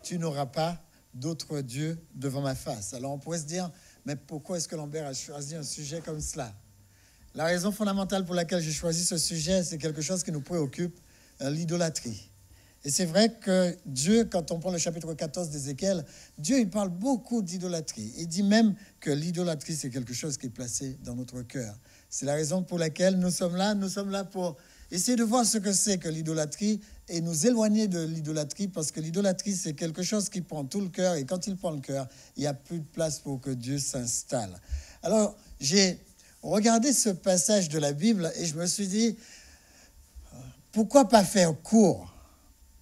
Tu n'auras pas d'autre Dieu devant ma face. Alors on pourrait se dire, mais pourquoi est-ce que Lambert a choisi un sujet comme cela? La raison fondamentale pour laquelle j'ai choisi ce sujet, c'est quelque chose qui nous préoccupe, l'idolâtrie. Et c'est vrai que Dieu, quand on prend le chapitre 14 d'Ézéchiel, Dieu, il parle beaucoup d'idolâtrie. Il dit même que l'idolâtrie, c'est quelque chose qui est placé dans notre cœur. C'est la raison pour laquelle nous sommes là pour essayer de voir ce que c'est que l'idolâtrie et nous éloigner de l'idolâtrie, parce que l'idolâtrie, c'est quelque chose qui prend tout le cœur, et quand il prend le cœur, il n'y a plus de place pour que Dieu s'installe. Alors, j'ai regardé ce passage de la Bible et je me suis dit, pourquoi pas faire court?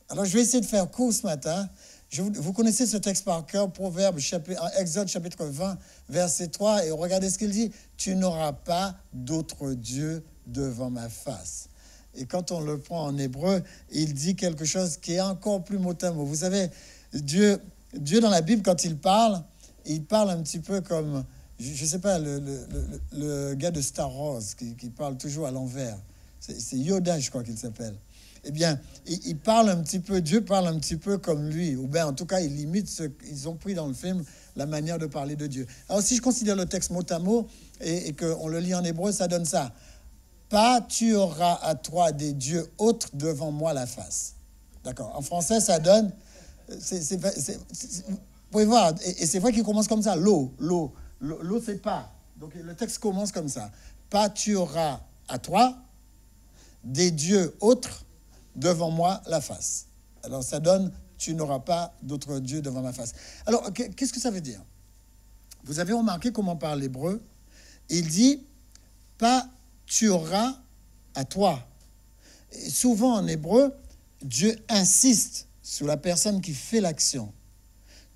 Alors, je vais essayer de faire court ce matin. Vous connaissez ce texte par cœur, Exode chapitre 20, verset 3, et regardez ce qu'il dit. « Tu n'auras pas d'autre Dieu devant ma face. » Et quand on le prend en hébreu, il dit quelque chose qui est encore plus mot à mot. Vous savez, Dieu dans la Bible, quand il parle un petit peu comme, je ne sais pas, le gars de Star Wars qui parle toujours à l'envers. C'est Yoda, je crois qu'il s'appelle. Eh bien, il parle un petit peu, Dieu parle un petit peu comme lui. Ou bien, en tout cas, il limite ce qu'ils ont pris dans le film, la manière de parler de Dieu. Alors, si je considère le texte mot à mot et qu'on le lit en hébreu, ça donne ça. Pas tu auras à toi des dieux autres devant moi la face. D'accord. En français, ça donne... vous pouvez voir, et c'est vrai qu'il commence comme ça. L'eau, c'est pas. Donc, le texte commence comme ça. Pas tu auras à toi des dieux autres devant moi la face. Alors, ça donne tu n'auras pas d'autres dieux devant ma face. Alors, qu'est-ce que ça veut dire? Vous avez remarqué comment parle l'hébreu? Il dit pas tu auras à toi. Et souvent en hébreu, Dieu insiste sur la personne qui fait l'action.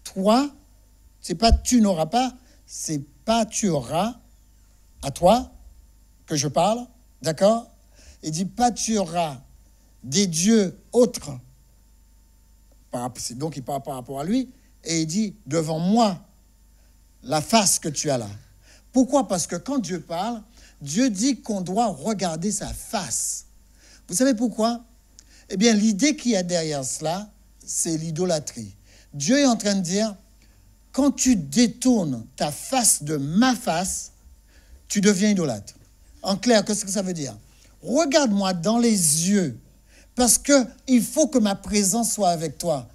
Toi, c'est pas tu n'auras pas, c'est pas tu auras à toi que je parle, d'accord? Il dit pas tu auras des dieux autres. Donc il parle par rapport à lui, et il dit devant moi la face que tu as là. Pourquoi? Parce que quand Dieu parle, Dieu dit qu'on doit regarder sa face. Vous savez pourquoi? Eh bien, l'idée qu'il y a derrière cela, c'est l'idolâtrie. Dieu est en train de dire, quand tu détournes ta face de ma face, tu deviens idolâtre. En clair, qu'est-ce que ça veut dire? Regarde-moi dans les yeux, parce qu'il faut que ma présence soit avec toi.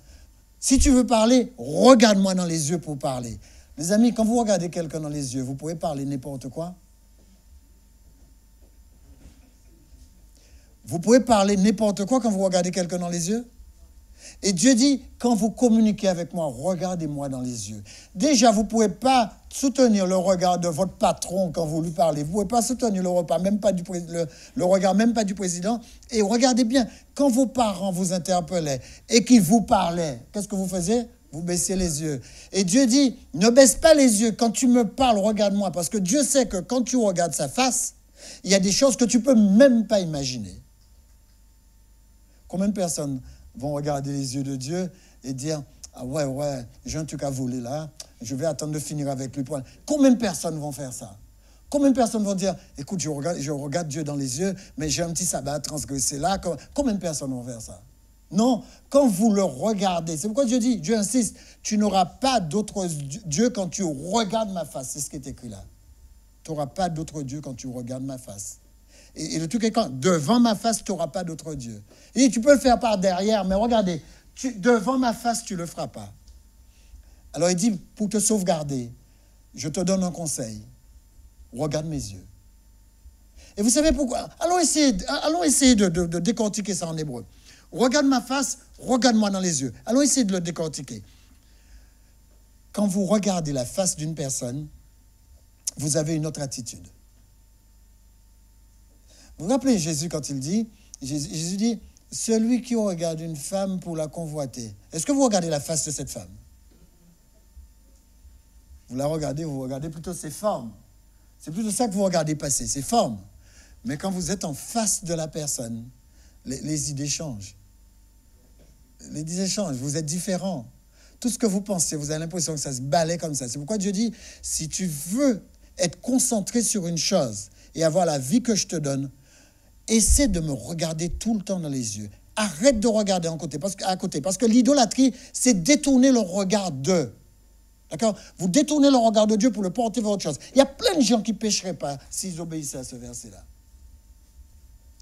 Si tu veux parler, regarde-moi dans les yeux pour parler. Les amis, quand vous regardez quelqu'un dans les yeux, vous pouvez parler n'importe quoi. Vous pouvez parler n'importe quoi quand vous regardez quelqu'un dans les yeux. Et Dieu dit, quand vous communiquez avec moi, regardez-moi dans les yeux. Déjà, vous ne pouvez pas soutenir le regard de votre patron quand vous lui parlez. Vous ne pouvez pas soutenir le regard, même pas du président. Et regardez bien, quand vos parents vous interpellaient et qu'ils vous parlaient, qu'est-ce que vous faisiez? Vous baissez les yeux. Et Dieu dit, ne baisse pas les yeux. Quand tu me parles, regarde-moi. Parce que Dieu sait que quand tu regardes sa face, il y a des choses que tu ne peux même pas imaginer. Combien de personnes vont regarder les yeux de Dieu et dire « Ah ouais, j'ai un truc à voler là, je vais attendre de finir avec lui. » Combien de personnes vont faire ça? Combien de personnes vont dire « Écoute, je regarde Dieu dans les yeux, mais j'ai un petit sabbat à transgresser là. » Combien de personnes vont faire ça? Non, quand vous le regardez, c'est pourquoi Dieu dit, Dieu insiste, tu n'auras pas d'autre Dieu quand tu regardes ma face. C'est ce qui est écrit là. Tu n'auras pas d'autre Dieu quand tu regardes ma face. Et le truc est quand, devant ma face, tu n'auras pas d'autre Dieu. Et tu peux le faire par derrière, mais regardez, devant ma face, tu ne le feras pas. Alors il dit, pour te sauvegarder, je te donne un conseil. Regarde mes yeux. Et vous savez pourquoi? Allons essayer de décortiquer ça en hébreu. Regarde ma face, regarde-moi dans les yeux. Allons essayer de le décortiquer. Quand vous regardez la face d'une personne, vous avez une autre attitude. Vous vous rappelez Jésus quand il dit, Jésus dit, celui qui regarde une femme pour la convoiter. Est-ce que vous regardez la face de cette femme? Vous regardez plutôt ses formes. C'est plutôt ça que vous regardez passer, ses formes. Mais quand vous êtes en face de la personne, les idées changent. Les idées changent, vous êtes différents. Tout ce que vous pensez, vous avez l'impression que ça se balaie comme ça. C'est pourquoi Dieu dit, si tu veux être concentré sur une chose et avoir la vie que je te donne, essaie de me regarder tout le temps dans les yeux. Arrête de regarder à côté. Parce que l'idolâtrie, c'est détourner le regard d'eux. D'accord? Vous détournez le regard de Dieu pour le porter vers autre chose. Il y a plein de gens qui ne pécheraient pas s'ils obéissaient à ce verset-là.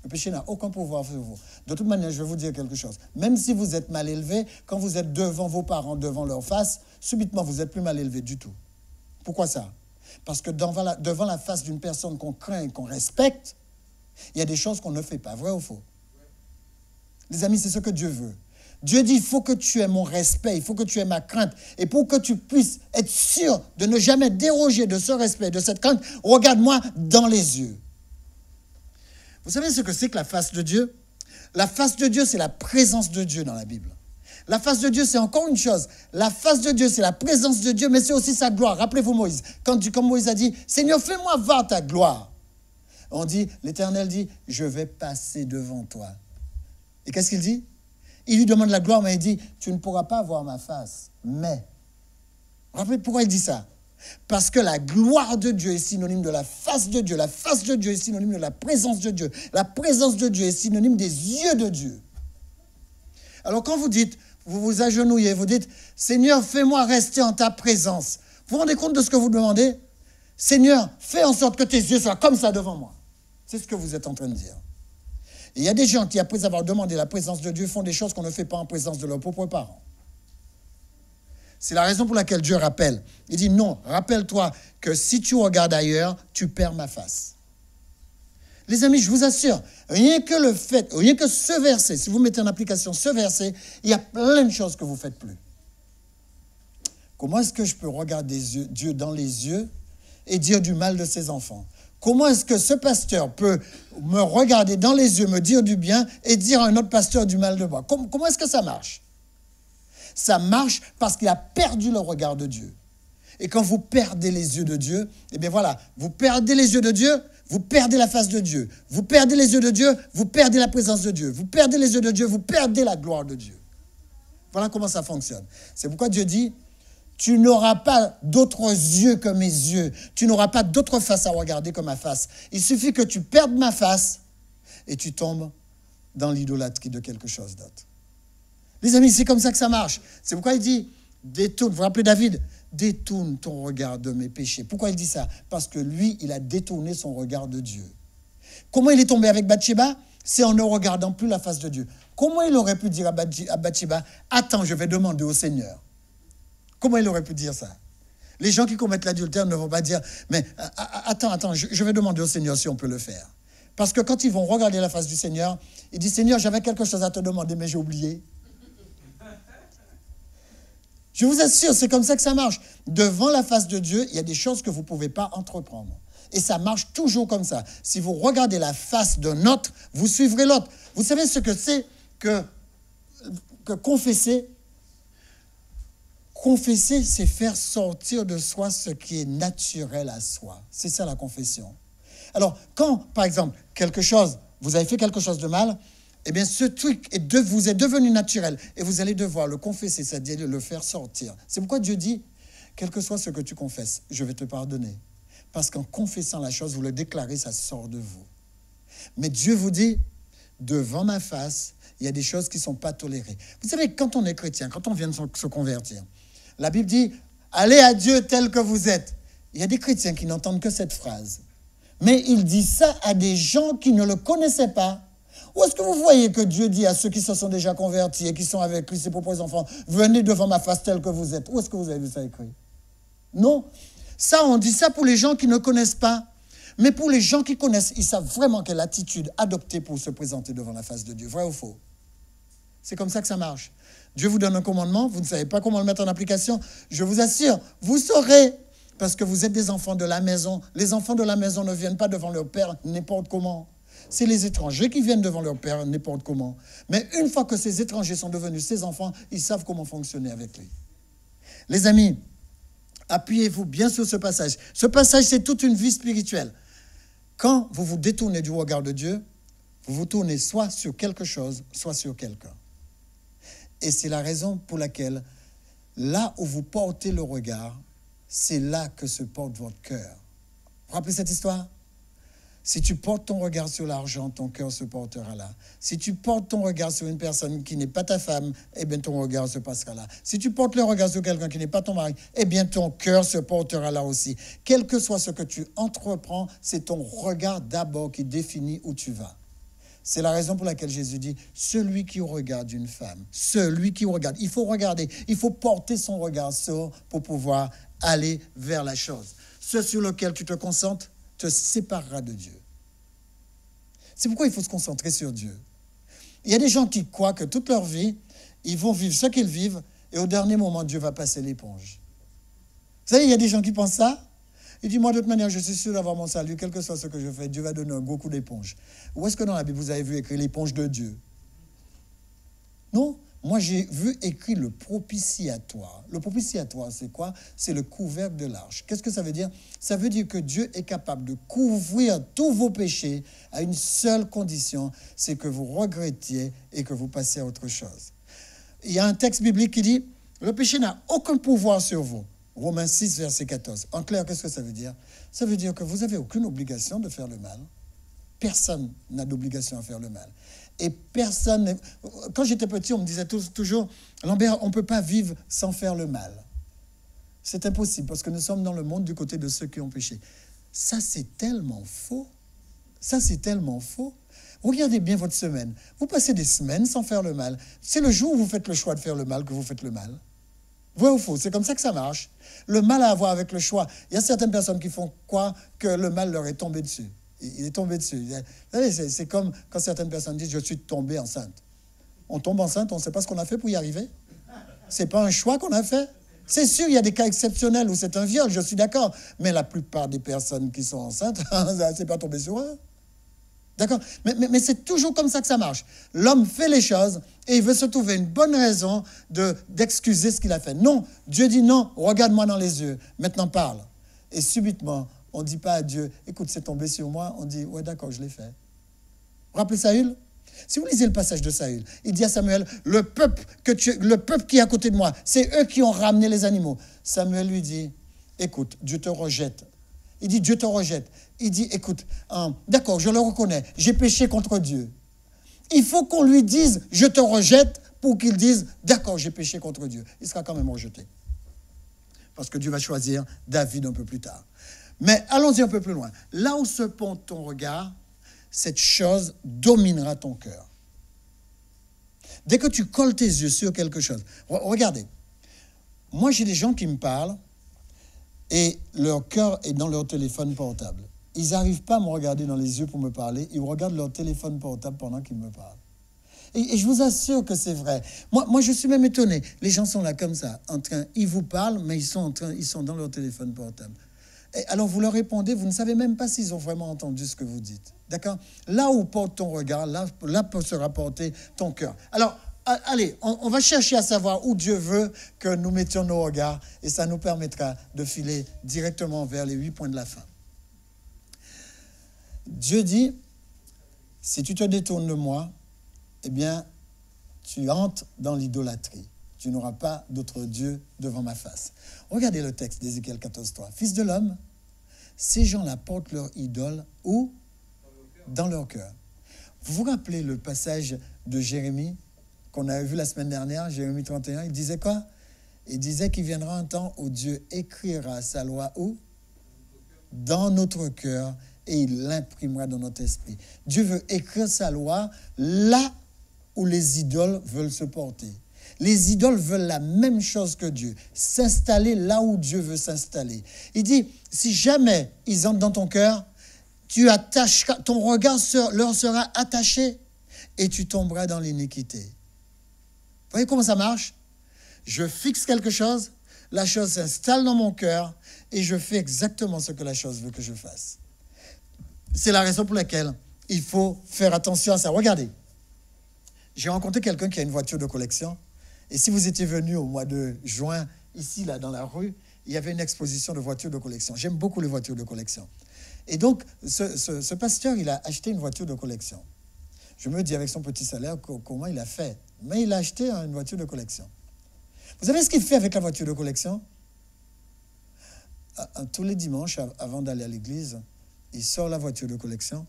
Le péché n'a aucun pouvoir sur vous. De toute manière, je vais vous dire quelque chose. Même si vous êtes mal élevé, quand vous êtes devant vos parents, devant leur face, subitement, vous n'êtes plus mal élevé du tout. Pourquoi ça? Parce que devant la face d'une personne qu'on craint et qu'on respecte, il y a des choses qu'on ne fait pas. Vrai ou faux? Les amis, c'est ce que Dieu veut. Dieu dit, il faut que tu aies mon respect, il faut que tu aies ma crainte. Et pour que tu puisses être sûr de ne jamais déroger de ce respect, de cette crainte, regarde-moi dans les yeux. Vous savez ce que c'est que la face de Dieu? La face de Dieu, c'est la présence de Dieu dans la Bible. La face de Dieu, c'est encore une chose. La face de Dieu, c'est la présence de Dieu, mais c'est aussi sa gloire. Rappelez-vous Moïse. Comme Moïse a dit, Seigneur, fais-moi voir ta gloire. On dit, l'Éternel dit, je vais passer devant toi. Et qu'est-ce qu'il dit? Il lui demande la gloire, mais il dit, tu ne pourras pas voir ma face. Mais, rappelez pourquoi il dit ça? Parce que la gloire de Dieu est synonyme de la face de Dieu. La face de Dieu est synonyme de la présence de Dieu. La présence de Dieu est synonyme des yeux de Dieu. Alors quand vous dites, vous vous agenouillez, vous dites, Seigneur, fais-moi rester en ta présence. Vous vous rendez compte de ce que vous demandez? Seigneur, fais en sorte que tes yeux soient comme ça devant moi. C'est ce que vous êtes en train de dire. Et il y a des gens qui, après avoir demandé la présence de Dieu, font des choses qu'on ne fait pas en présence de leurs propres parents. C'est la raison pour laquelle Dieu rappelle. Il dit non, rappelle-toi que si tu regardes ailleurs, tu perds ma face. Les amis, je vous assure, rien que ce verset, si vous mettez en application ce verset, il y a plein de choses que vous ne faites plus. Comment est-ce que je peux regarder Dieu dans les yeux et dire du mal de ses enfants? Comment est-ce que ce pasteur peut me regarder dans les yeux, me dire du bien et dire à un autre pasteur du mal de moi? Comment est-ce que ça marche? Ça marche parce qu'il a perdu le regard de Dieu. Et quand vous perdez les yeux de Dieu, eh bien voilà, vous perdez les yeux de Dieu, vous perdez la face de Dieu. Vous perdez les yeux de Dieu, vous perdez la présence de Dieu. Vous perdez les yeux de Dieu, vous perdez la gloire de Dieu. Voilà comment ça fonctionne. C'est pourquoi Dieu dit, tu n'auras pas d'autres yeux que mes yeux. Tu n'auras pas d'autre face à regarder que ma face. Il suffit que tu perdes ma face et tu tombes dans l'idolâtrie de quelque chose d'autre. Les amis, c'est comme ça que ça marche. C'est pourquoi il dit, détourne, vous vous rappelez David, détourne ton regard de mes péchés. Pourquoi il dit ça? Parce que lui, il a détourné son regard de Dieu. Comment il est tombé avec Bathsheba? C'est en ne regardant plus la face de Dieu. Comment il aurait pu dire à Bathsheba, attends, je vais demander au Seigneur? Comment il aurait pu dire ça? Les gens qui commettent l'adultère ne vont pas dire, mais attends, je vais demander au Seigneur si on peut le faire. Parce que quand ils vont regarder la face du Seigneur, ils disent, Seigneur, j'avais quelque chose à te demander, mais j'ai oublié. Je vous assure, c'est comme ça que ça marche. Devant la face de Dieu, il y a des choses que vous ne pouvez pas entreprendre. Et ça marche toujours comme ça. Si vous regardez la face d'un autre, vous suivrez l'autre. Vous savez ce que c'est que confesser? Confesser, c'est faire sortir de soi ce qui est naturel à soi. C'est ça la confession. Alors, quand, par exemple, vous avez fait quelque chose de mal, eh bien, ce truc vous est devenu naturel et vous allez devoir le confesser, c'est-à-dire le faire sortir. C'est pourquoi Dieu dit, quel que soit ce que tu confesses, je vais te pardonner. Parce qu'en confessant la chose, vous le déclarez, ça sort de vous. Mais Dieu vous dit, devant ma face, il y a des choses qui ne sont pas tolérées. Vous savez, quand on est chrétien, quand on vient de se convertir, la Bible dit, allez à Dieu tel que vous êtes. Il y a des chrétiens qui n'entendent que cette phrase. Mais il dit ça à des gens qui ne le connaissaient pas, Où est-ce que vous voyez que Dieu dit à ceux qui se sont déjà convertis et qui sont avec lui, ses propres enfants, venez devant ma face telle que vous êtes? Où est-ce que vous avez vu ça écrit? Non. Ça, on dit ça pour les gens qui ne connaissent pas. Mais pour les gens qui connaissent, ils savent vraiment quelle attitude adopter pour se présenter devant la face de Dieu. Vrai ou faux? C'est comme ça que ça marche. Dieu vous donne un commandement, vous ne savez pas comment le mettre en application. Je vous assure, vous saurez, parce que vous êtes des enfants de la maison. Les enfants de la maison ne viennent pas devant leur père n'importe comment. C'est les étrangers qui viennent devant leur père n'importe comment. Mais une fois que ces étrangers sont devenus ses enfants, ils savent comment fonctionner avec lui. Les amis, appuyez-vous bien sur ce passage. Ce passage, c'est toute une vie spirituelle. Quand vous vous détournez du regard de Dieu, vous vous tournez soit sur quelque chose, soit sur quelqu'un. Et c'est la raison pour laquelle, là où vous portez le regard, c'est là que se porte votre cœur. Vous vous rappelez cette histoire? Si tu portes ton regard sur l'argent, ton cœur se portera là. Si tu portes ton regard sur une personne qui n'est pas ta femme, eh bien ton regard se passera là. Si tu portes le regard sur quelqu'un qui n'est pas ton mari, eh bien ton cœur se portera là aussi. Quel que soit ce que tu entreprends, c'est ton regard d'abord qui définit où tu vas. C'est la raison pour laquelle Jésus dit, celui qui regarde une femme, celui qui regarde, il faut regarder, il faut porter son regard sur pour pouvoir aller vers la chose. Ce sur lequel tu te concentres te séparera de Dieu. C'est pourquoi il faut se concentrer sur Dieu. Il y a des gens qui croient que toute leur vie, ils vont vivre ce qu'ils vivent et au dernier moment, Dieu va passer l'éponge. Vous savez, il y a des gens qui pensent ça. Il dit, moi, de toute manière, je suis sûr d'avoir mon salut, quel que soit ce que je fais, Dieu va donner un gros coup d'éponge. Où est-ce que dans la Bible, vous avez vu écrit l'éponge de Dieu? Non, moi, j'ai vu écrit le propitiatoire. Le propitiatoire, c'est quoi? C'est le couvercle de l'arche. Qu'est-ce que ça veut dire? Ça veut dire que Dieu est capable de couvrir tous vos péchés à une seule condition, c'est que vous regrettiez et que vous passiez à autre chose. Il y a un texte biblique qui dit, le péché n'a aucun pouvoir sur vous. Romains 6, verset 14. En clair, qu'est-ce que ça veut dire? Ça veut dire que vous n'avez aucune obligation de faire le mal. Personne n'a d'obligation à faire le mal. Et personne... Quand j'étais petit, on me disait toujours, Lambert, on ne peut pas vivre sans faire le mal. C'est impossible, parce que nous sommes dans le monde du côté de ceux qui ont péché. Ça, c'est tellement faux. Ça, c'est tellement faux. Regardez bien votre semaine. Vous passez des semaines sans faire le mal. C'est le jour où vous faites le choix de faire le mal que vous faites le mal. Vrai ou faux? C'est comme ça que ça marche. Le mal a à voir avec le choix. Il y a certaines personnes qui font croire que le mal leur est tombé dessus. Il est tombé dessus. C'est comme quand certaines personnes disent « je suis tombée enceinte ». On tombe enceinte, on ne sait pas ce qu'on a fait pour y arriver. Ce n'est pas un choix qu'on a fait. C'est sûr, il y a des cas exceptionnels où c'est un viol, je suis d'accord. Mais la plupart des personnes qui sont enceintes, c'est pas tombé sur eux. D'accord? Mais c'est toujours comme ça que ça marche. L'homme fait les choses et il veut se trouver une bonne raison d'excuser ce qu'il a fait. Non, Dieu dit non, regarde-moi dans les yeux, maintenant parle. Et subitement, on ne dit pas à Dieu, écoute, c'est tombé sur moi. On dit, ouais, d'accord, je l'ai fait. Vous vous rappelez Saül? Si vous lisez le passage de Saül, il dit à Samuel, le peuple qui est à côté de moi, c'est eux qui ont ramené les animaux. Samuel lui dit, écoute, Dieu te rejette. Il dit, Dieu te rejette. Il dit, écoute, d'accord, je le reconnais, j'ai péché contre Dieu. Il faut qu'on lui dise, je te rejette, pour qu'il dise, d'accord, j'ai péché contre Dieu. Il sera quand même rejeté. Parce que Dieu va choisir David un peu plus tard. Mais allons-y un peu plus loin. Là où se porte ton regard, cette chose dominera ton cœur. Dès que tu colles tes yeux sur quelque chose, regardez, moi j'ai des gens qui me parlent, et leur cœur est dans leur téléphone portable. Ils n'arrivent pas à me regarder dans les yeux pour me parler. Ils regardent leur téléphone portable pendant qu'ils me parlent. Et je vous assure que c'est vrai. Moi, je suis même étonné. Les gens sont là comme ça, ils vous parlent, mais ils sont dans leur téléphone portable. Et alors, vous leur répondez, vous ne savez même pas s'ils ont vraiment entendu ce que vous dites. D'accord? Là où porte ton regard, là sera porter ton cœur. Alors, allez, on va chercher à savoir où Dieu veut que nous mettions nos regards et ça nous permettra de filer directement vers les 8 points de la fin. Dieu dit, si tu te détournes de moi, eh bien, tu entres dans l'idolâtrie. Tu n'auras pas d'autre Dieu devant ma face. Regardez le texte d'Ézéchiel 14:3. Fils de l'homme, ces gens-là portent leur idole où? Dans leur cœur. Vous vous rappelez le passage de Jérémie qu'on avait vu la semaine dernière, Jérémie 31, il disait quoi? Il disait qu'il viendra un temps où Dieu écrira sa loi où? Dans notre cœur, et il l'imprimera dans notre esprit. Dieu veut écrire sa loi là où les idoles veulent se porter. Les idoles veulent la même chose que Dieu, s'installer là où Dieu veut s'installer. Il dit, si jamais ils entrent dans ton cœur, ton regard leur sera attaché et tu tomberas dans l'iniquité. Vous voyez comment ça marche? Je fixe quelque chose, la chose s'installe dans mon cœur et je fais exactement ce que la chose veut que je fasse. C'est la raison pour laquelle il faut faire attention à ça. Regardez, j'ai rencontré quelqu'un qui a une voiture de collection et si vous étiez venu au mois de juin, ici, là, dans la rue, il y avait une exposition de voitures de collection. J'aime beaucoup les voitures de collection. Et donc, ce pasteur, il a acheté une voiture de collection. Je me dis avec son petit salaire comment il a fait. Mais il a acheté une voiture de collection. Vous savez ce qu'il fait avec la voiture de collection? Tous les dimanches, avant d'aller à l'église, il sort la voiture de collection,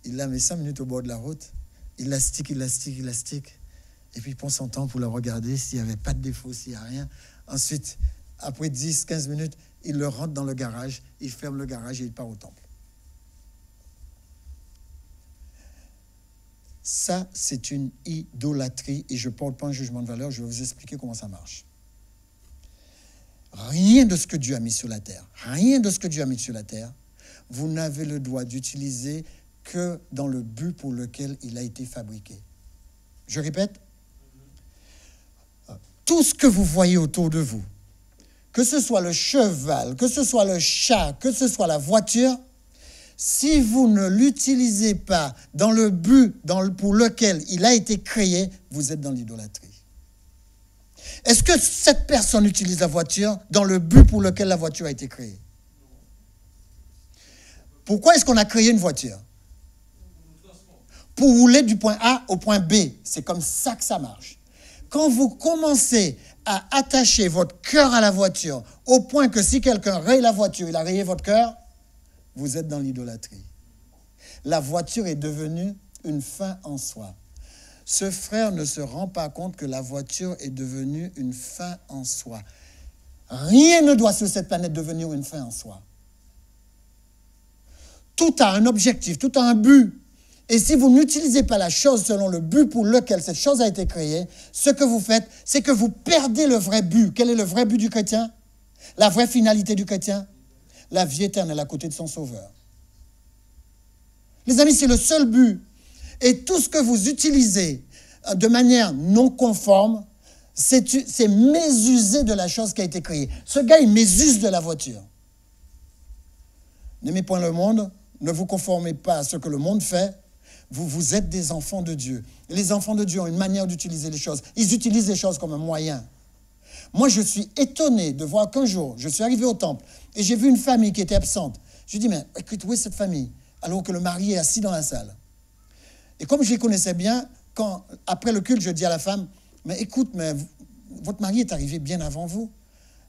il la met 5 minutes au bord de la route, il la stick, et puis il prend son temps pour la regarder s'il n'y avait pas de défaut, s'il n'y a rien. Ensuite, après 10-15 minutes, il le rentre dans le garage, il ferme le garage et il part au temple. Ça, c'est une idolâtrie et je ne porte pas un jugement de valeur, je vais vous expliquer comment ça marche. Rien de ce que Dieu a mis sur la terre, vous n'avez le droit d'utiliser que dans le but pour lequel il a été fabriqué. Je répète, tout ce que vous voyez autour de vous, que ce soit le cheval, que ce soit le chat, que ce soit la voiture, si vous ne l'utilisez pas dans le but pour lequel il a été créé, vous êtes dans l'idolâtrie. Est-ce que cette personne utilise la voiture dans le but pour lequel la voiture a été créée? Pourquoi est-ce qu'on a créé une voiture? Pour rouler du point A au point B. C'est comme ça que ça marche. Quand vous commencez à attacher votre cœur à la voiture, au point que si quelqu'un raye la voiture, il a rayé votre cœur, vous êtes dans l'idolâtrie. La voiture est devenue une fin en soi. Ce frère ne se rend pas compte que la voiture est devenue une fin en soi. Rien ne doit sur cette planète devenir une fin en soi. Tout a un objectif, tout a un but. Et si vous n'utilisez pas la chose selon le but pour lequel cette chose a été créée, ce que vous faites, c'est que vous perdez le vrai but. Quel est le vrai but du chrétien? La vraie finalité du chrétien? La vie éternelle à côté de son sauveur. Les amis, c'est le seul but. Et tout ce que vous utilisez de manière non conforme, c'est mésuser de la chose qui a été créée. Ce gars, il mésuse de la voiture. N'aimez point le monde, ne vous conformez pas à ce que le monde fait. Vous êtes des enfants de Dieu. Et les enfants de Dieu ont une manière d'utiliser les choses. Ils utilisent les choses comme un moyen. Moi, je suis étonné de voir qu'un jour, je suis arrivé au temple et j'ai vu une famille qui était absente. Je dis, mais écoute, où est cette famille? Alors que le mari est assis dans la salle. Et comme je les connaissais bien, après le culte, je dis à la femme, mais écoute, mais votre mari est arrivé bien avant vous.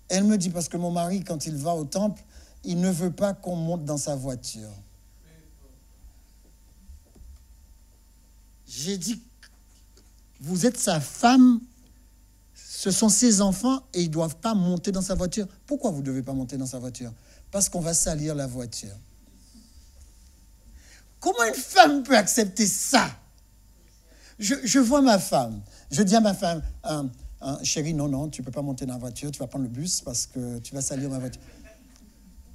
Elle me dit, parce que mon mari, quand il va au temple, il ne veut pas qu'on monte dans sa voiture. J'ai dit, vous êtes sa femme, ce sont ses enfants et ils ne doivent pas monter dans sa voiture. Pourquoi vous ne devez pas monter dans sa voiture? Parce qu'on va salir la voiture. Comment une femme peut accepter ça? Je vois ma femme. Je dis à ma femme, chérie, non, tu ne peux pas monter dans la voiture, tu vas prendre le bus parce que tu vas salir ma voiture.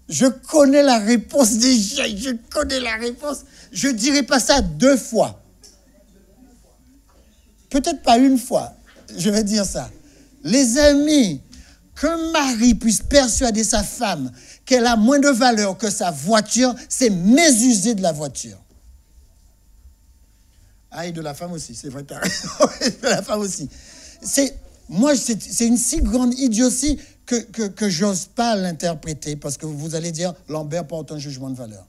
Je connais la réponse déjà, je connais la réponse. Je ne dirai pas ça 2 fois. Peut-être pas 1 fois, je vais dire ça. Les amis, qu'un mari puisse persuader sa femme qu'elle a moins de valeur que sa voiture, c'est mésuser de la voiture. Ah, et de la femme aussi, c'est vrai, tu as raison, de la femme aussi. C'est une si grande idiotie que j'ose pas l'interpréter, parce que vous allez dire, Lambert porte un jugement de valeur.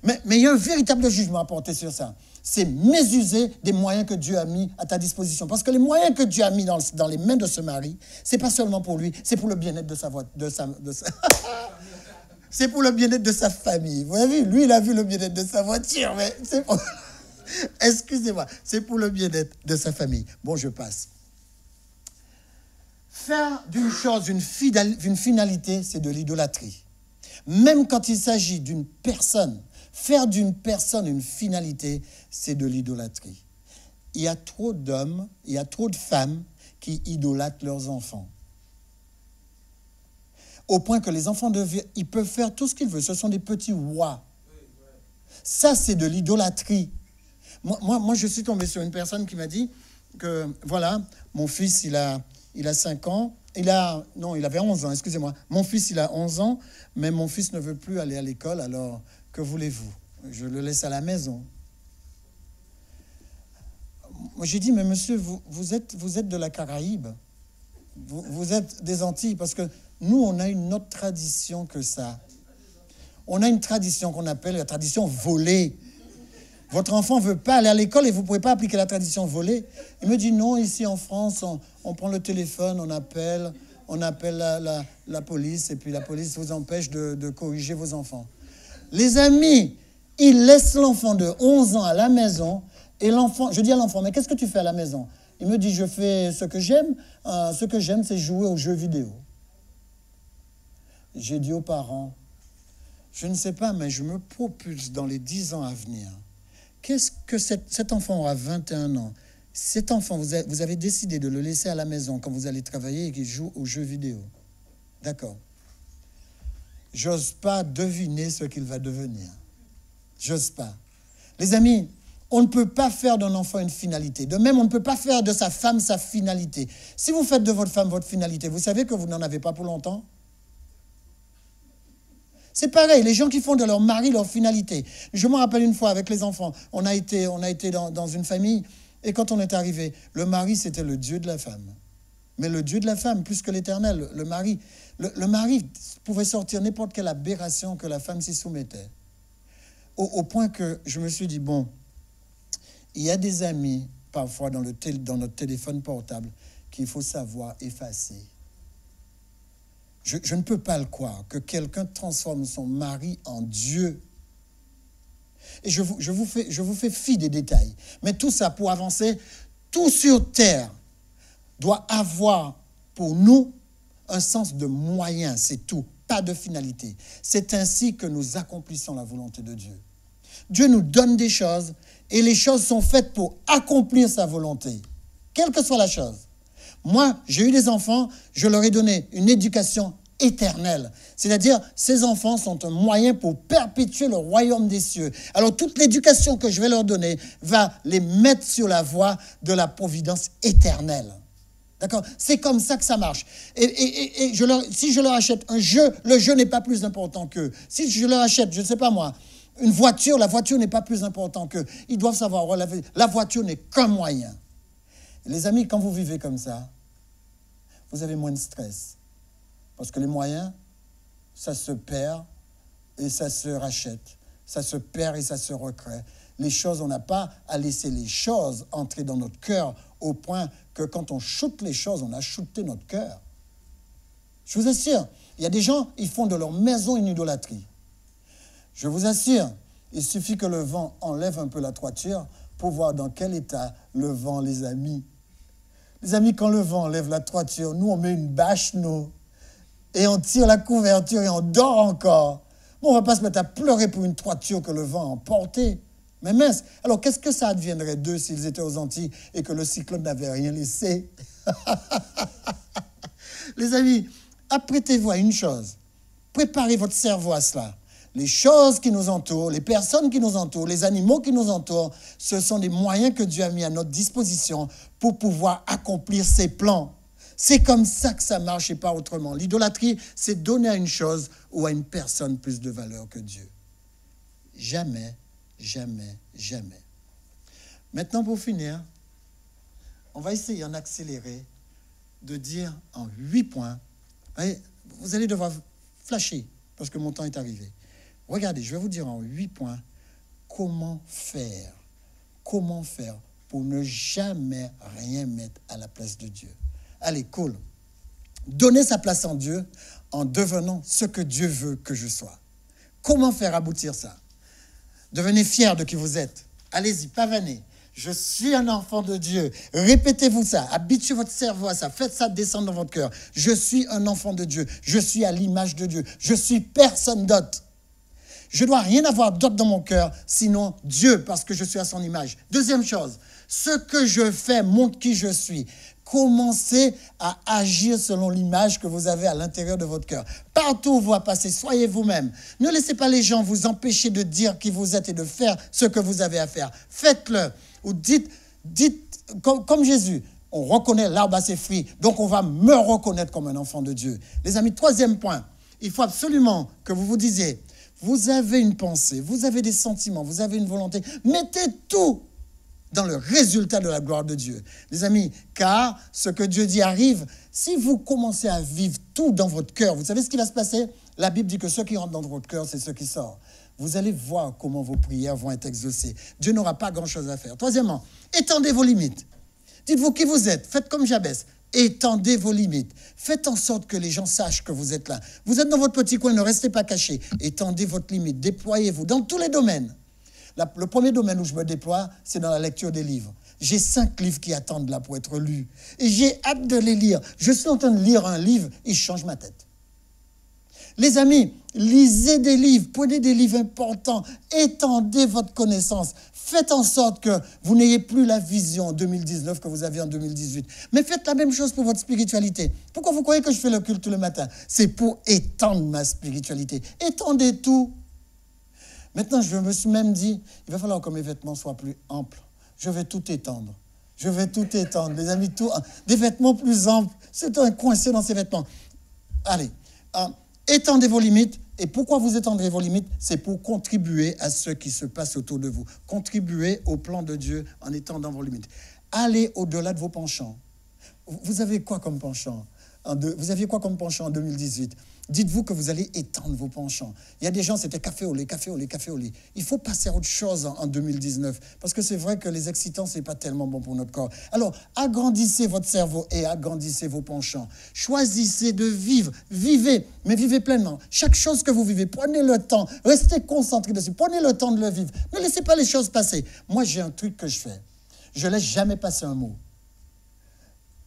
Mais il y a un véritable jugement à porter sur ça. C'est mésuser des moyens que Dieu a mis à ta disposition. Parce que les moyens que Dieu a mis dans les mains de ce mari, c'est pas seulement pour lui, c'est pour le bien-être de sa c'est pour le bien-être de sa famille. Vous avez vu, lui, il a vu le bien-être de sa voiture, mais c'est pour... Excusez-moi, c'est pour le bien-être de sa famille. Bon, je passe. Faire d'une chose une finalité, c'est de l'idolâtrie. Même quand il s'agit d'une personne, Faire d'une personne une finalité, c'est de l'idolâtrie. Il y a trop d'hommes, il y a trop de femmes qui idolâtrent leurs enfants. Au point que les enfants, ils peuvent faire tout ce qu'ils veulent. Ce sont des petits rois. Ça, c'est de l'idolâtrie. Moi, je suis tombé sur une personne qui m'a dit que, voilà, mon fils, il a 5 ans. Il avait 11 ans, excusez-moi. Mon fils, il a 11 ans, mais mon fils ne veut plus aller à l'école, alors que voulez-vous? Je le laisse à la maison. Moi, j'ai dit, mais monsieur, vous êtes de la Caraïbe. Vous êtes des Antilles, parce que nous, on a une autre tradition que ça. On a une tradition qu'on appelle la tradition volée. Votre enfant ne veut pas aller à l'école et vous ne pouvez pas appliquer la tradition volée. Il me dit non, ici en France, on prend le téléphone, on appelle la police et puis la police vous empêche de corriger vos enfants. Les amis, ils laissent l'enfant de 11 ans à la maison et l'enfant, je dis à l'enfant, mais qu'est-ce que tu fais à la maison? Il me dit, je fais ce que j'aime. Ce que j'aime, c'est jouer aux jeux vidéo. J'ai dit aux parents, je ne sais pas, mais je me propulse dans les 10 ans à venir. Qu'est-ce que cet enfant aura 21 ans? Cet enfant, vous avez décidé de le laisser à la maison quand vous allez travailler et qu'il joue aux jeux vidéo. D'accord. J'ose pas deviner ce qu'il va devenir. J'ose pas. Les amis, on ne peut pas faire d'un enfant une finalité. De même, on ne peut pas faire de sa femme sa finalité. Si vous faites de votre femme votre finalité, vous savez que vous n'en avez pas pour longtemps? C'est pareil, les gens qui font de leur mari leur finalité. Je me rappelle une fois avec les enfants, on a été dans une famille, et quand on est arrivé, le mari, c'était le Dieu de la femme. Mais le Dieu de la femme, plus que l'Éternel, le mari pouvait sortir n'importe quelle aberration que la femme s'y soumettait. Au point que je me suis dit, bon, il y a des amis, parfois dans notre téléphone portable, qu'il faut savoir effacer. Je ne peux pas le croire, que quelqu'un transforme son mari en Dieu. Et je vous fais fi des détails. Mais tout ça, pour avancer, tout sur terre doit avoir pour nous un sens de moyen, c'est tout, pas de finalité. C'est ainsi que nous accomplissons la volonté de Dieu. Dieu nous donne des choses et les choses sont faites pour accomplir sa volonté, quelle que soit la chose. Moi, j'ai eu des enfants, je leur ai donné une éducation éternelle. C'est-à-dire, ces enfants sont un moyen pour perpétuer le royaume des cieux. Alors, toute l'éducation que je vais leur donner va les mettre sur la voie de la providence éternelle. D'accord? C'est comme ça que ça marche. Et si je leur achète un jeu, le jeu n'est pas plus important qu'eux. Si je leur achète, je ne sais pas moi, une voiture, la voiture n'est pas plus importante qu'eux. Ils doivent savoir relever. La voiture n'est qu'un moyen. Les amis, quand vous vivez comme ça, vous avez moins de stress. Parce que les moyens, ça se perd et ça se rachète. Ça se perd et ça se recrée. Les choses, on n'a pas à laisser les choses entrer dans notre cœur au point que quand on shoote les choses, on a shooté notre cœur. Je vous assure, il y a des gens, ils font de leur maison une idolâtrie. Je vous assure, il suffit que le vent enlève un peu la toiture pour voir dans quel état le vent les a mis. Les amis, quand le vent enlève la toiture, nous, on met une bâche, nous, et on tire la couverture et on dort encore. Bon, on ne va pas se mettre à pleurer pour une toiture que le vent a emportée. Mais mince, alors qu'est-ce que ça adviendrait d'eux s'ils étaient aux Antilles et que le cyclone n'avait rien laissé? Les amis, apprêtez-vous à une chose. Préparez votre cerveau à cela. Les choses qui nous entourent, les personnes qui nous entourent, les animaux qui nous entourent, ce sont des moyens que Dieu a mis à notre disposition pour pouvoir accomplir ses plans. C'est comme ça que ça marche et pas autrement. L'idolâtrie, c'est donner à une chose ou à une personne plus de valeur que Dieu. Jamais, jamais, jamais. Maintenant, pour finir, on va essayer en accéléré de dire en 8 points. Vous allez devoir flasher parce que mon temps est arrivé. Regardez, je vais vous dire en 8 points comment faire pour ne jamais rien mettre à la place de Dieu. Allez, cool. Donnez sa place en Dieu en devenant ce que Dieu veut que je sois. Comment faire aboutir ça? Devenez fier de qui vous êtes. Allez-y, pavanez. Je suis un enfant de Dieu. Répétez-vous ça. Habituez votre cerveau à ça. Faites ça descendre dans votre cœur. Je suis un enfant de Dieu. Je suis à l'image de Dieu. Je suis personne d'autre. Je ne dois rien avoir d'autre dans mon cœur, sinon Dieu, parce que je suis à son image. Deuxième chose, ce que je fais montre qui je suis. Commencez à agir selon l'image que vous avez à l'intérieur de votre cœur. Partout où vous passez, soyez vous-même. Ne laissez pas les gens vous empêcher de dire qui vous êtes et de faire ce que vous avez à faire. Faites-le. Ou dites comme Jésus, on reconnaît l'arbre à ses fruits, donc on va me reconnaître comme un enfant de Dieu. Les amis, troisième point, il faut absolument que vous vous disiez, vous avez une pensée, vous avez des sentiments, vous avez une volonté, mettez tout dans le résultat de la gloire de Dieu. Les amis, car ce que Dieu dit arrive, si vous commencez à vivre tout dans votre cœur, vous savez ce qui va se passer? La Bible dit que ceux qui rentrent dans votre cœur, c'est ceux qui sortent. Vous allez voir comment vos prières vont être exaucées. Dieu n'aura pas grand-chose à faire. Troisièmement, étendez vos limites. Dites-vous qui vous êtes. Faites comme Jabès. Étendez vos limites. Faites en sorte que les gens sachent que vous êtes là. Vous êtes dans votre petit coin, ne restez pas cachés. Étendez votre limite. Déployez-vous dans tous les domaines. Le premier domaine où je me déploie, c'est dans la lecture des livres. J'ai 5 livres qui attendent là pour être lus. Et j'ai hâte de les lire. Je suis en train de lire un livre, il change ma tête. Les amis, lisez des livres, prenez des livres importants, étendez votre connaissance. Faites en sorte que vous n'ayez plus la vision en 2019 que vous aviez en 2018. Mais faites la même chose pour votre spiritualité. Pourquoi vous croyez que je fais le culte le matin? C'est pour étendre ma spiritualité. Étendez tout. Maintenant, je me suis même dit, il va falloir que mes vêtements soient plus amples. Je vais tout étendre. Je vais tout étendre. Les amis, des vêtements plus amples. C'est un coincé dans ces vêtements. Allez, étendez vos limites. Et pourquoi vous étendrez vos limites? C'est pour contribuer à ce qui se passe autour de vous. Contribuer au plan de Dieu en étendant vos limites. Allez au-delà de vos penchants. Vous avez quoi comme penchant? Vous aviez quoi comme penchant en 2018? Dites-vous que vous allez étendre vos penchants. Il y a des gens, c'était café au lait, café au lait, café au lait. Il faut passer à autre chose en 2019. Parce que c'est vrai que les excitants, ce n'est pas tellement bon pour notre corps. Alors, agrandissez votre cerveau et agrandissez vos penchants. Choisissez de vivre. Vivez, mais vivez pleinement. Chaque chose que vous vivez, prenez le temps. Restez concentrés dessus. Prenez le temps de le vivre. Ne laissez pas les choses passer. Moi, j'ai un truc que je fais. Je ne laisse jamais passer un mot.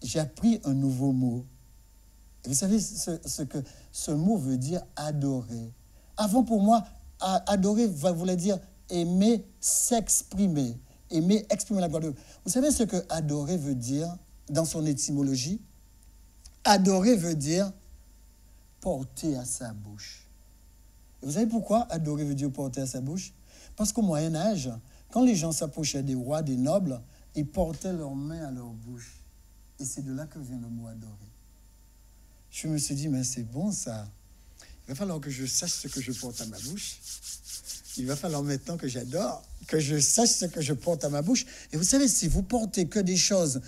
J'ai appris un nouveau mot. Vous savez ce que ce mot veut dire adorer. Avant, pour moi, adorer voulait dire aimer s'exprimer, aimer exprimer la gloire de Dieu. Vous savez ce que adorer veut dire dans son étymologie? Adorer veut dire porter à sa bouche. Et vous savez pourquoi adorer veut dire porter à sa bouche? Parce qu'au Moyen-Âge, quand les gens s'approchaient des rois, des nobles, ils portaient leurs mains à leur bouche. Et c'est de là que vient le mot adorer. Je me suis dit, mais c'est bon ça. Il va falloir que je sache ce que je porte à ma bouche. Il va falloir maintenant que j'adore, que je sache ce que je porte à ma bouche. Et vous savez, si vous portez que des choses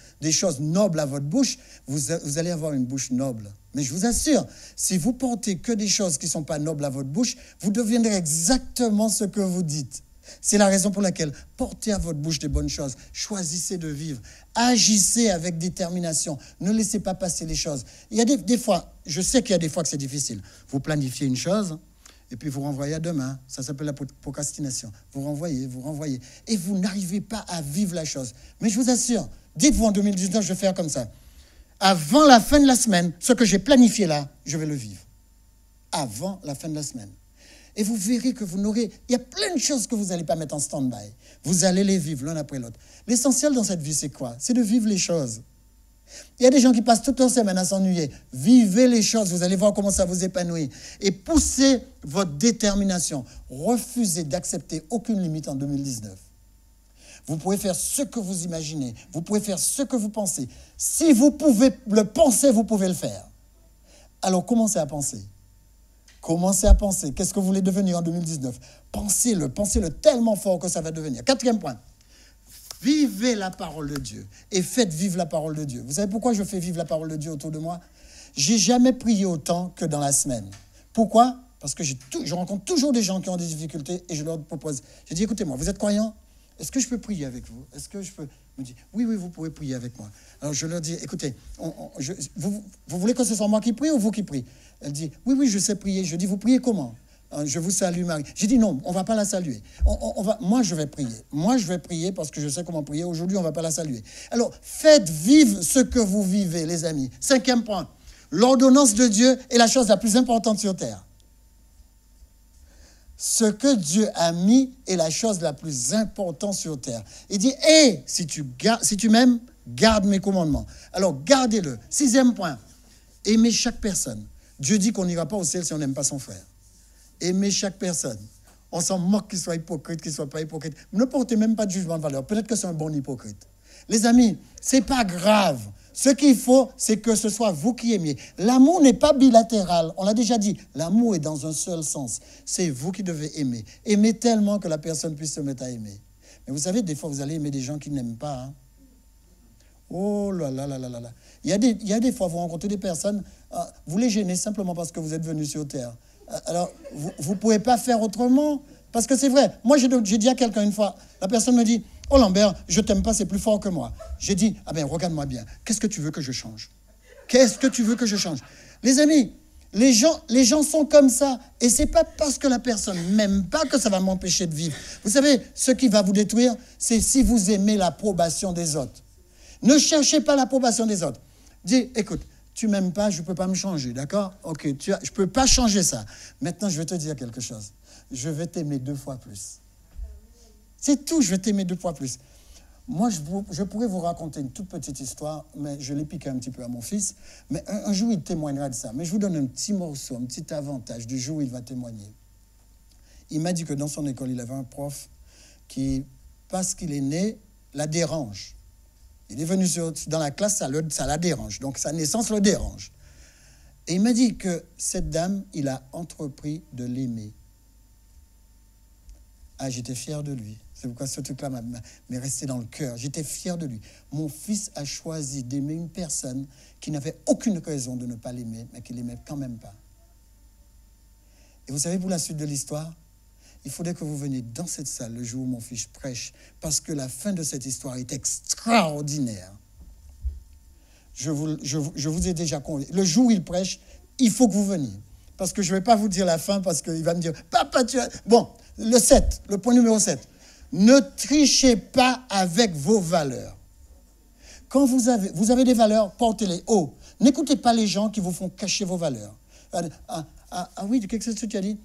nobles à votre bouche, vous allez avoir une bouche noble. Mais je vous assure, si vous portez que des choses qui ne sont pas nobles à votre bouche, vous deviendrez exactement ce que vous dites. C'est la raison pour laquelle portez à votre bouche des bonnes choses. Choisissez de vivre. Agissez avec détermination. Ne laissez pas passer les choses. Il y a des fois, je sais qu'il y a des fois que c'est difficile. Vous planifiez une chose et puis vous renvoyez à demain. Ça s'appelle la procrastination. Vous renvoyez. Et vous n'arrivez pas à vivre la chose. Mais je vous assure, dites-vous en 2019, je vais faire comme ça. Avant la fin de la semaine, ce que j'ai planifié là, je vais le vivre. Avant la fin de la semaine. Et vous verrez que il y a plein de choses que vous n'allez pas mettre en stand-by. Vous allez les vivre l'un après l'autre. L'essentiel dans cette vie, c'est quoi? C'est de vivre les choses. Il y a des gens qui passent toute leur semaine à s'ennuyer. Vivez les choses, vous allez voir comment ça vous épanouit. Et poussez votre détermination. Refusez d'accepter aucune limite en 2019. Vous pouvez faire ce que vous imaginez. Vous pouvez faire ce que vous pensez. Si vous pouvez le penser, vous pouvez le faire. Alors commencez à penser. Commencez à penser. Qu'est-ce que vous voulez devenir en 2019? Pensez-le tellement fort que ça va devenir. 4e point. Vivez la parole de Dieu et faites vivre la parole de Dieu. Vous savez pourquoi je fais vivre la parole de Dieu autour de moi? J'ai jamais prié autant que dans la semaine. Pourquoi? Parce que je rencontre toujours des gens qui ont des difficultés et je leur propose. Je dis, écoutez-moi, vous êtes croyants? Est-ce que je peux prier avec vous? Est-ce que je peux... Me dit, oui, vous pouvez prier avec moi. Alors je leur dis, écoutez, vous voulez que ce soit moi qui prie ou vous qui prie? Elle dit, oui, je sais prier. Je dis, vous priez comment? Je vous salue, Marie. J'ai dit, non, on ne va pas la saluer. Moi, je vais prier. Moi, je vais prier parce que je sais comment prier. Aujourd'hui, on ne va pas la saluer. Alors, faites vivre ce que vous vivez, les amis. 5e point. L'ordonnance de Dieu est la chose la plus importante sur terre. ce que Dieu a mis est la chose la plus importante sur terre. Il dit, si tu m'aimes, garde mes commandements. Alors, gardez-le. 6e point, aimer chaque personne. Dieu dit qu'on n'ira pas au ciel si on n'aime pas son frère. Aimer chaque personne. On s'en moque qu'il soit hypocrite, qu'il ne soit pas hypocrite. Ne portez même pas de jugement de valeur. Peut-être que c'est un bon hypocrite. Les amis, ce n'est pas grave. Ce qu'il faut, c'est que ce soit vous qui aimiez. L'amour n'est pas bilatéral. On l'a déjà dit. L'amour est dans un seul sens. C'est vous qui devez aimer. Aimer tellement que la personne puisse se mettre à aimer. Mais vous savez, des fois, vous allez aimer des gens qui n'aiment pas. Hein? Oh là là là là là là. Il y a des fois, vous rencontrez des personnes, vous les gênez simplement parce que vous êtes venus sur terre. Alors, vous ne pouvez pas faire autrement. Parce que c'est vrai. Moi, j'ai dit à quelqu'un une fois, la personne me dit, « Oh Lambert, je t'aime pas, c'est plus fort que moi. » J'ai dit, « Ah ben, regarde-moi bien. Qu'est-ce que tu veux que je change? Qu'est-ce que tu veux que je change ?» Les amis, les gens sont comme ça. Et ce n'est pas parce que la personne m'aime pas que ça va m'empêcher de vivre. Vous savez, ce qui va vous détruire, c'est si vous aimez l'approbation des autres. Ne cherchez pas l'approbation des autres. Dis, écoute, tu m'aimes pas, je ne peux pas me changer, d'accord? Ok, je ne peux pas changer ça. Maintenant, je vais te dire quelque chose. Je vais t'aimer 2 fois plus. C'est tout, je vais t'aimer 2 fois plus. Moi, je pourrais vous raconter une toute petite histoire, mais je l'ai piqué un petit peu à mon fils. Mais un jour, il témoignera de ça. Mais je vous donne un petit morceau, un petit avantage du jour où il va témoigner. Il m'a dit que dans son école, il avait un prof qui, parce qu'il est né, la dérange. Il est venu dans la classe, ça la dérange. Donc, sa naissance le dérange. Et il m'a dit que cette dame, il a entrepris de l'aimer. Ah, j'étais fier de lui. C'est pourquoi ce truc-là m'est resté dans le cœur. J'étais fier de lui. Mon fils a choisi d'aimer une personne qui n'avait aucune raison de ne pas l'aimer, mais qui ne l'aimait quand même pas. Et vous savez, pour la suite de l'histoire, il faudrait que vous veniez dans cette salle le jour où mon fils prêche, parce que la fin de cette histoire est extraordinaire. Je vous ai déjà convaincu. Le jour où il prêche, il faut que vous veniez. Parce que je ne vais pas vous dire la fin, parce qu'il va me dire, « Papa, tu as... » Bon, le point numéro 7. Ne trichez pas avec vos valeurs. Quand vous avez des valeurs, portez-les haut. N'écoutez pas les gens qui vous font cacher vos valeurs. Ah oui, qu'est-ce que tu as dit?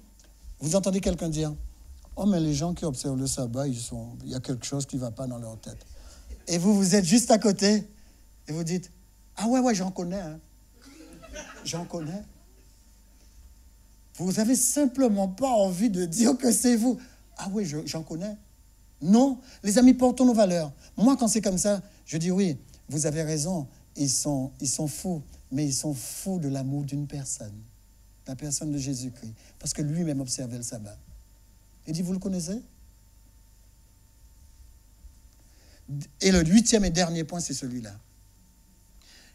Vous entendez quelqu'un dire, « Oh, mais les gens qui observent le sabbat, il y a quelque chose qui ne va pas dans leur tête. » Et vous êtes juste à côté et vous dites, « Ah ouais, j'en connais. Hein. J'en connais. » Vous n'avez simplement pas envie de dire que c'est vous. « Ah oui, j'en connais. » Non, les amis, portons nos valeurs. Moi, quand c'est comme ça, je dis, oui, vous avez raison, ils sont fous, mais ils sont fous de l'amour d'une personne. La personne de Jésus-Christ, parce que lui-même observait le sabbat. Il dit, vous le connaissez? Et le 8e et dernier point, c'est celui-là.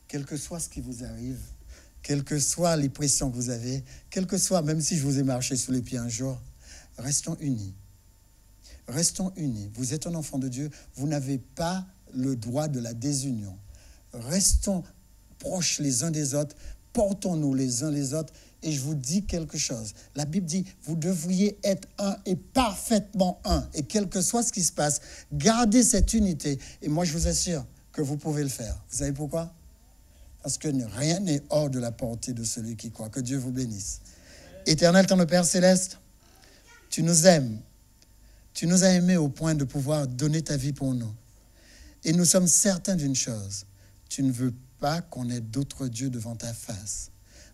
Quel que soit ce qui vous arrive, quelles que soient les pressions que vous avez, quel que soit, même si je vous ai marché sous les pieds un jour, restons unis. Restons unis. Vous êtes un enfant de Dieu, vous n'avez pas le droit de la désunion. Restons proches les uns des autres, portons-nous les uns les autres. Et je vous dis quelque chose. La Bible dit, vous devriez être un et parfaitement un. Et quel que soit ce qui se passe, gardez cette unité. Et moi, je vous assure que vous pouvez le faire. Vous savez pourquoi? Parce que rien n'est hors de la portée de celui qui croit. Que Dieu vous bénisse. Éternel, ton Père céleste, tu nous aimes. Tu nous as aimés au point de pouvoir donner ta vie pour nous. Et nous sommes certains d'une chose. Tu ne veux pas qu'on ait d'autres dieux devant ta face.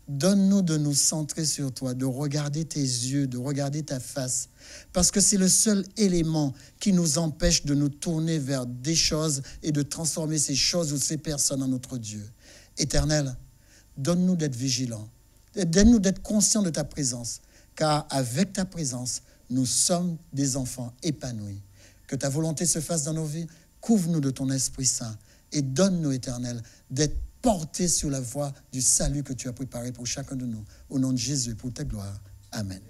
Donne-nous de nous centrer sur toi, de regarder tes yeux, de regarder ta face. Parce que c'est le seul élément qui nous empêche de nous tourner vers des choses et de transformer ces choses ou ces personnes en notre Dieu. Éternel, donne-nous d'être vigilants. Donne-nous d'être conscients de ta présence. Car avec ta présence, nous sommes des enfants épanouis. Que ta volonté se fasse dans nos vies. Couvre-nous de ton Esprit Saint. Et donne-nous, Éternel, d'être portés sur la voie du salut que tu as préparé pour chacun de nous. Au nom de Jésus, pour ta gloire. Amen.